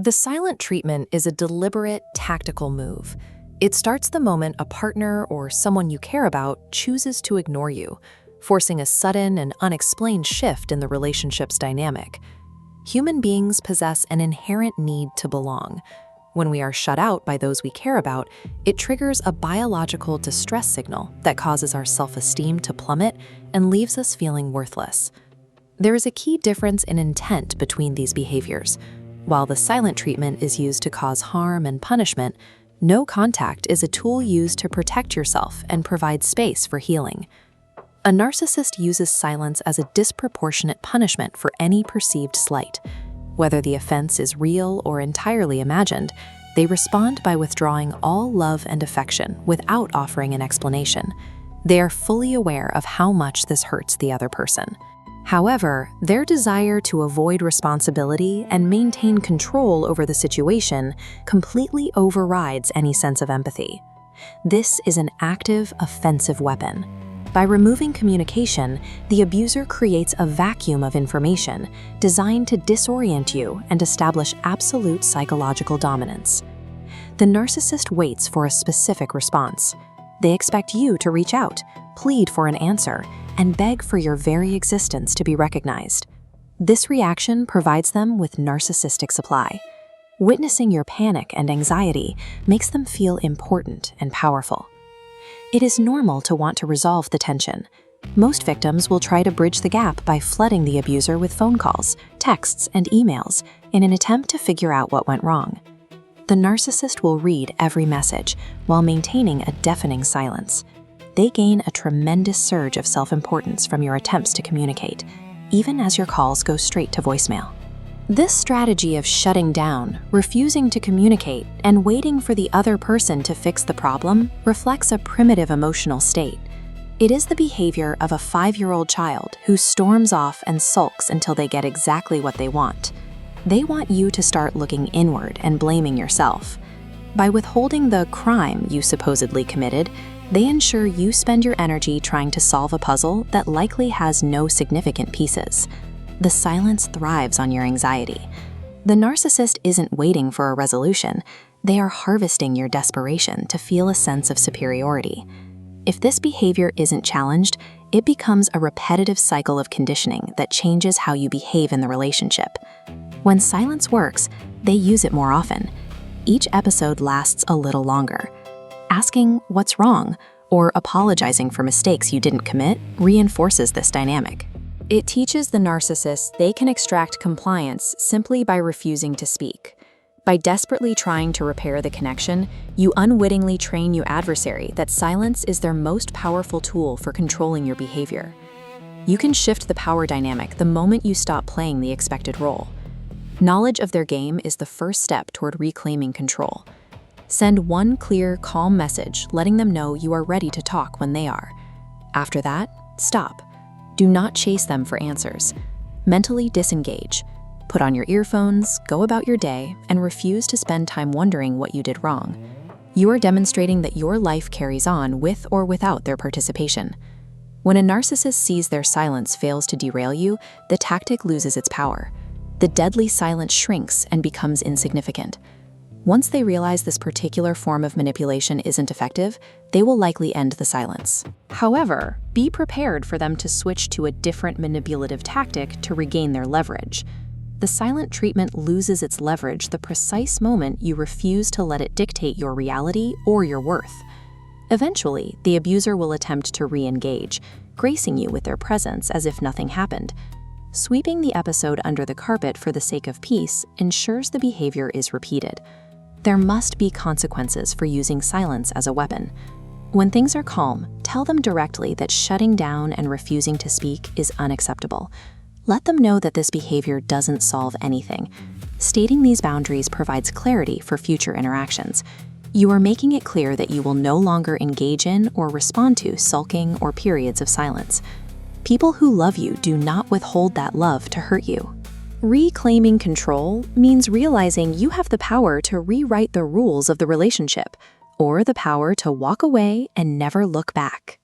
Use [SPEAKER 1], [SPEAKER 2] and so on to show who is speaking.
[SPEAKER 1] The silent treatment is a deliberate, tactical move. It starts the moment a partner or someone you care about chooses to ignore you, forcing a sudden and unexplained shift in the relationship's dynamic. Human beings possess an inherent need to belong. When we are shut out by those we care about, it triggers a biological distress signal that causes our self-esteem to plummet and leaves us feeling worthless. There is a key difference in intent between these behaviors. While the silent treatment is used to cause harm and punishment, no contact is a tool used to protect yourself and provide space for healing. A narcissist uses silence as a disproportionate punishment for any perceived slight. Whether the offense is real or entirely imagined, they respond by withdrawing all love and affection without offering an explanation. They are fully aware of how much this hurts the other person. However, their desire to avoid responsibility and maintain control over the situation completely overrides any sense of empathy. This is an active, offensive weapon. By removing communication, the abuser creates a vacuum of information designed to disorient you and establish absolute psychological dominance. The narcissist waits for a specific response. They expect you to reach out, plead for an answer, and beg for your very existence to be recognized. This reaction provides them with narcissistic supply. Witnessing your panic and anxiety makes them feel important and powerful. It is normal to want to resolve the tension. Most victims will try to bridge the gap by flooding the abuser with phone calls, texts, and emails in an attempt to figure out what went wrong. The narcissist will read every message while maintaining a deafening silence. They gain a tremendous surge of self-importance from your attempts to communicate, even as your calls go straight to voicemail. This strategy of shutting down, refusing to communicate, and waiting for the other person to fix the problem reflects a primitive emotional state. It is the behavior of a 5-year-old child who storms off and sulks until they get exactly what they want. They want you to start looking inward and blaming yourself. By withholding the crime you supposedly committed, they ensure you spend your energy trying to solve a puzzle that likely has no significant pieces. The silence thrives on your anxiety. The narcissist isn't waiting for a resolution. They are harvesting your desperation to feel a sense of superiority. If this behavior isn't challenged, it becomes a repetitive cycle of conditioning that changes how you behave in the relationship. When silence works, they use it more often. Each episode lasts a little longer. Asking what's wrong or apologizing for mistakes you didn't commit reinforces this dynamic. It teaches the narcissist they can extract compliance simply by refusing to speak. By desperately trying to repair the connection, you unwittingly train your adversary that silence is their most powerful tool for controlling your behavior. You can shift the power dynamic the moment you stop playing the expected role. Knowledge of their game is the first step toward reclaiming control. Send one clear, calm message letting them know you are ready to talk when they are. After that, stop. Do not chase them for answers. Mentally disengage. Put on your earphones, go about your day, and refuse to spend time wondering what you did wrong. You are demonstrating that your life carries on with or without their participation. When a narcissist sees their silence fails to derail you, the tactic loses its power. The deadly silence shrinks and becomes insignificant. Once they realize this particular form of manipulation isn't effective, they will likely end the silence. However, be prepared for them to switch to a different manipulative tactic to regain their leverage. The silent treatment loses its leverage the precise moment you refuse to let it dictate your reality or your worth. Eventually, the abuser will attempt to re-engage, gracing you with their presence as if nothing happened. Sweeping the episode under the carpet for the sake of peace ensures the behavior is repeated. There must be consequences for using silence as a weapon. When things are calm, tell them directly that shutting down and refusing to speak is unacceptable. Let them know that this behavior doesn't solve anything. Stating these boundaries provides clarity for future interactions. You are making it clear that you will no longer engage in or respond to sulking or periods of silence. People who love you do not withhold that love to hurt you. Reclaiming control means realizing you have the power to rewrite the rules of the relationship, or the power to walk away and never look back.